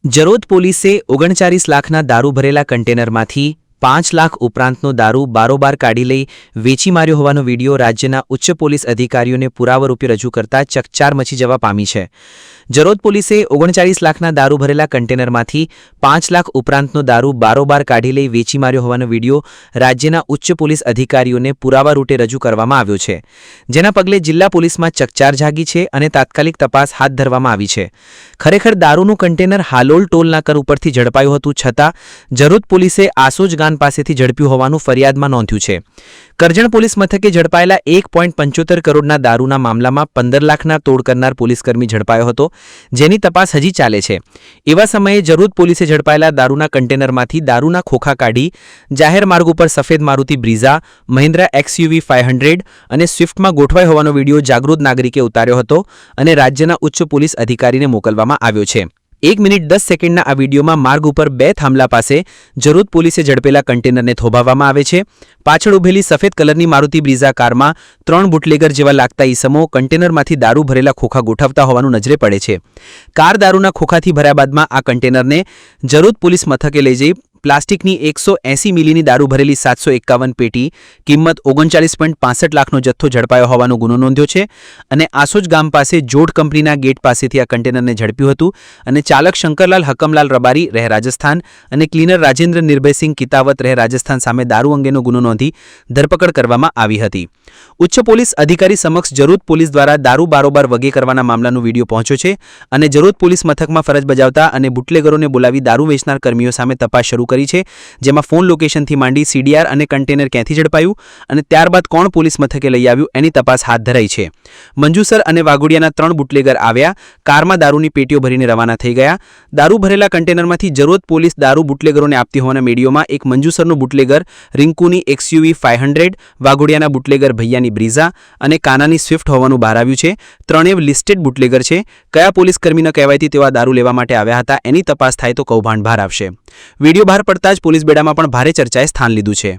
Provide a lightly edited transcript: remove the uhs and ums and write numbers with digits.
જરોદ પોલીસે 39 લાખના દારૂ ભરેલા કન્ટેનરમાંથી 5 લાખ ઉપરાંતનો દારૂ બારોબાર કાઢી લઈ વેચી માર્યો હોવાનો વિડીયો રાજ્યના ઉચ્ચ પોલીસ અધિકારીઓને પુરાવા રૂપે રજૂ કરતા ચકચાર મચી જવા પામી છે। જરોદ પોલીસે 39 લાખના દારૂ ભરેલા કન્ટેનરમાંથી 5 લાખ ઉપરાંતનો દારૂ બારોબાર કાઢી લઈ વેચી માર્યો હોવાનો વિડીયો રાજ્યના ઉચ્ચ પોલીસ અધિકારીઓને પુરાવા રૂપે રજૂ કરવામાં આવ્યો છે, જેના પગલે જિલ્લા પોલીસમાં ચકચાર જાગી છે અને તાત્કાલિક તપાસ હાથ ધરવામાં આવી છે। ખરેખર દારૂનું કન્ટેનર હાલોલ ટોલ નાકા ઉપરથી ઝડપાયું હતું, છતાં જરોદ પોલીસે આસોજ ગામ પાસેથી ઝડપ્યું હોવાનું ફરિયાદમાં નોંધ્યું છે। કરજણ પોલીસ મથકે ઝડપાયેલા 1.75 કરોડના દારૂના મામલામાં 15 લાખના તોડ કરનાર પોલીસકર્મી ઝડપાયો હતો, જેની તપાસ હજી ચાલે છે। એવા સમયે જરોદ પોલીસે ઝડપાયેલા દારૂના કન્ટેનરમાંથી દારૂના ખોખા કાઢી જાહેર માર્ગ ઉપર સફેદ મારુતિ બ્રીઝા, મહિન્દ્રા XUV 500 અને સ્વિફ્ટમાં ગોઠવાઈ હોવાનો વિડીયો જાગૃત નાગરિકે ઉતાર્યો હતો અને રાજ્યના ઉચ્ચ પોલીસ અધિકારીને મોકલવામાં આવ્યો છે। 1 મિનિટ 10 સેકન્ડના આ વિડીયોમાં માર્ગ ઉપર 2 થાંભલા પાસે જરોદ પોલીસે ઝડપેલા કન્ટેનરને થોભાવવામાં આવે છે। પાછળ ઉભેલી સફેદ કલરની મારુતિ બ્રીઝા કારમાં 3 બુટલેગર જેવા લાગતા ઈસમો કન્ટેનરમાંથી દારૂ ભરેલા ખોખા ગોઠવતા હોવાનું નજરે પડે છે। કાર દારૂના ખોખાથી ભર્યા બાદમાં આ કન્ટેનરને જરોદ પોલીસ મથકે લઈ જઈ પ્લાસ્ટિકની 180 મિલીની દારૂ ભરેલી 751 પેટી કિંમત 39.65 લાખનો જથ્થો ઝડપાયો હોવાનો ગુનો નોંધ્યો છે અને આસોજ ગામ પાસે જોડ કંપનીના ગેટ પાસેથી આ કન્ટેનરને ઝડપ્યું હતું અને ચાલક શંકરલાલ હકમલાલ રબારી રહે રાજસ્થાન અને ક્લીનર રાજેન્દ્ર નિર્ભયસિંહ કિતાવત રહે રાજસ્થાન સામે દારૂ અંગેનો ગુનો નોંધી ધરપકડ કરવામાં આવી હતી। ઉચ્ચ પોલીસ અધિકારી સમક્ષ જરોદ પોલીસ દ્વારા દારૂ બારોબાર વગે કરવાના મામલાનો વિડીયો પહોંચ્યો છે અને જરોદ પોલીસ મથકમાં ફરજ બજાવતા અને બુટલેગરોને બોલાવી દારૂ વેચનાર કર્મીઓ સામે તપાસ શરૂ કરી છે, જેમાં ફોન લોકેશનથી માંડી CDR અને કન્ટેનર ક્યાંથી ઝડપાયું અને ત્યારબાદ કોણ પોલીસ મથકે લઈ આવ્યું એની તપાસ હાથ ધરાઈ છે। મંજુસર અને વાઘોડિયાના 3 બુટલેગર આવ્યા, કારમાં દારૂની પેટીઓ ભરીને રવાના થઈ ગયા। દારૂ ભરેલા કન્ટેનરમાંથી જરોદ પોલીસ દારૂ બુટલેગરોને આપતી હોવાના મીડિયોમાં એક મંજુસરનું બુટલેગર રિંકુની XUV 500, વાઘોડિયાના બુટલેગર ભૈયાની બ્રીઝા અને કાનાની સ્વિફ્ટ હોવાનું બહાર આવ્યું છે। ત્રણેય લિસ્ટેડ બુટલેગર છે। કયા પોલીસ કર્મીના કહેવાયથી તેઓ દારૂ લેવા માટે આવ્યા હતા એની તપાસ થાય તો કૌભાંડ બહાર આવશે। વિડીયો બહાર પડતા જ પોલીસ બેડામાં પણ ભારે ચર્ચાએ સ્થાન લીધું છે।